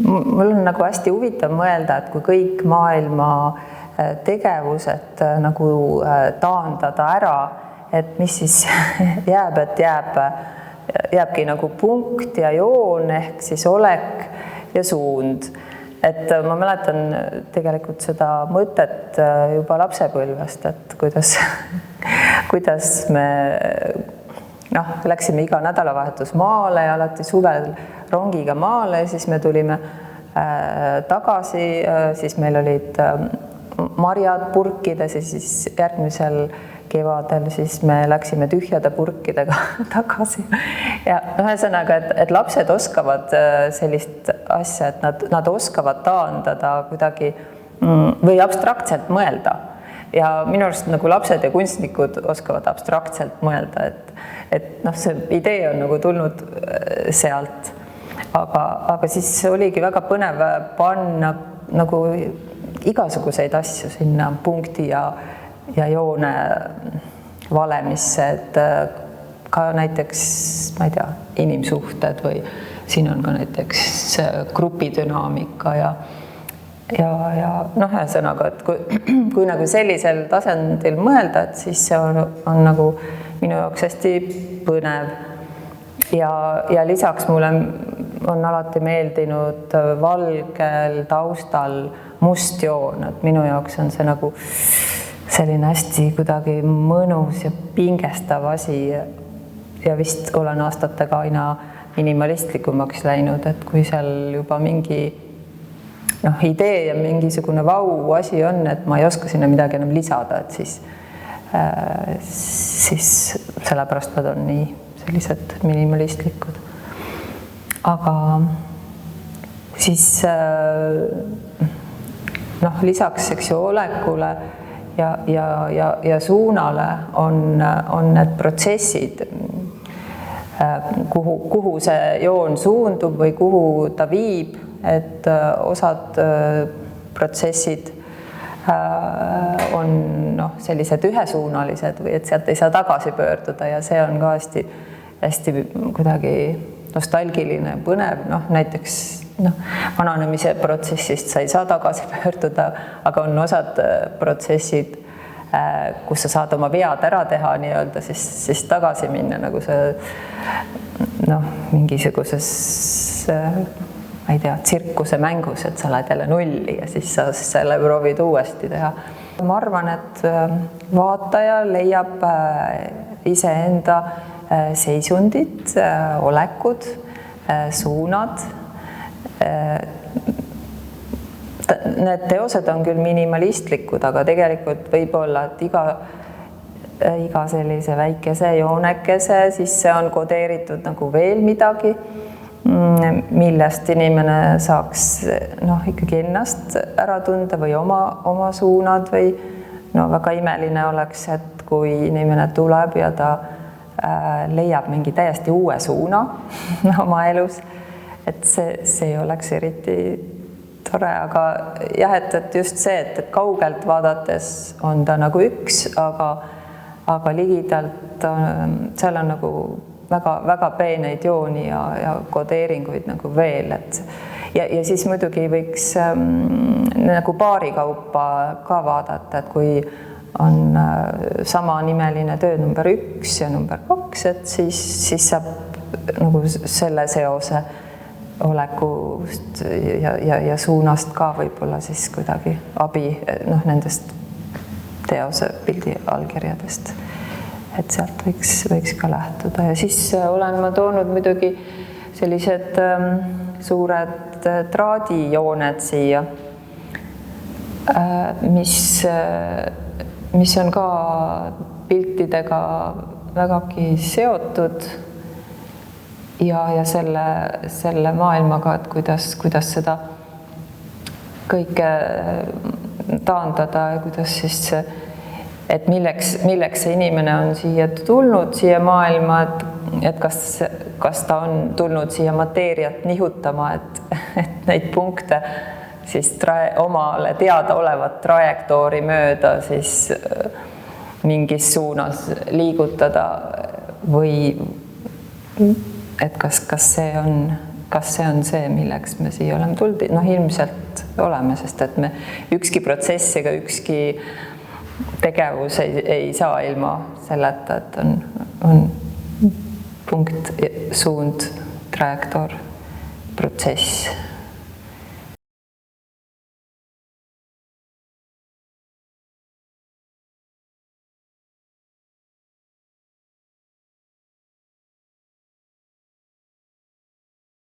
mul on nagu hästi huvitav mõelda, et kui kõik maailma tegevused nagu taandada ära, et mis siis jääb, et jääbki nagu punkt ja joon ehk siis olek ja suund. Et ma mäletan tegelikult seda mõtet juba lapsepõlvest, et kuidas me läksime iga nädalavahetus maale ja alati suvel rongiga maale, siis me tulime tagasi, siis meil olid marjad purkides ja siis järgmisel kevadel siis me läksime tühjade purkidega tagasi. Ja ühesõnaga, et lapsed oskavad sellist asja, et nad oskavad taandada kuidagi või abstraktselt mõelda. Ja minu arust nagu lapsed ja kunstnikud oskavad abstraktselt mõelda, et see idee on nagu tulnud sealt. Aga siis oligi väga põnev panna nagu igasuguseid asju sinna punkti ja joone valemisse, et ka näiteks, ma ei tea, inimsuhted või siin on ka näiteks grupidünaamika ja ühesõnaga, et kui nagu sellisel tasandil mõelda, et siis see on nagu minu jaoks hästi põnev. Ja lisaks mulle on alati meeldinud valgel taustal must joon, et minu jaoks on see nagu selline hästi kuidagi mõnus ja pingestav asi ja vist olen aastatega aina minimalistlikumaks läinud, et kui seal juba mingi idee ja mingisugune vau asi on, et ma ei oska sinna midagi enam lisada, et siis sellepärast nad on nii sellised minimalistlikud. Aga siis lisaks olekule ja suunale on need protsessid, kuhu see joon suundub või kuhu ta viib, et osad protsessid on sellised ühesuunalised või et sealt ei saa tagasi pöörduda ja see on ka hästi kuidagi nostalgiline, põnev, näiteks vananemise protsessist sa ei saa tagasi pöörduda, aga on osad protsessid, kus sa saad oma vead ära teha nii-öelda, siis tagasi minna nagu see mingisuguses ma ei tea, tsirkuse mängus, et sa lähed jälle nulli ja siis sa selle proovid uuesti teha. Ma arvan, et vaataja leiab iseenda seisundid, olekud, suunad. Need teosed on küll minimalistlikud, aga tegelikult võib olla, et iga sellise väikese joonekese, siis see on kodeeritud nagu veel midagi, millest inimene saaks ikkagi ennast ära tunda või oma suunad või väga imeline oleks, et kui inimene tuleb ja ta leiab mingi täiesti uue suuna oma elus, et see oleks eriti tore, aga jah, et just see, et kaugelt vaadates on ta nagu üks, aga ligidalt seal on nagu väga peeneid jooni ja kodeeringuid nagu veel, et ja siis muidugi võiks nagu paarikaupa ka vaadata, et kui on sama nimeline töö number 1 ja number 2, et siis saab nagu selle seose olekust ja suunast ka võib-olla siis kuidagi abi nendest teose pildi allkirjadest. Et sealt võiks ka lähtuda ja siis olen ma toonud muidugi sellised suured traadijooned siia, mis on ka piltidega vägagi seotud ja selle maailmaga, et kuidas seda kõike taandada ja kuidas siis et milleks see inimene on siia tulnud, siia maailma, et kas ta on tulnud siia mateeriat nihutama, et neid punkte siis omale teada olevat trajektoori mööda siis mingis suunas liigutada või et kas see on kas see on see, milleks me siia oleme tulnud? Noh, ilmselt oleme, sest et me ükski protsess ega ükski tegevus ei saa ilma selleta, et on punkt, suund, trajektoor, protsess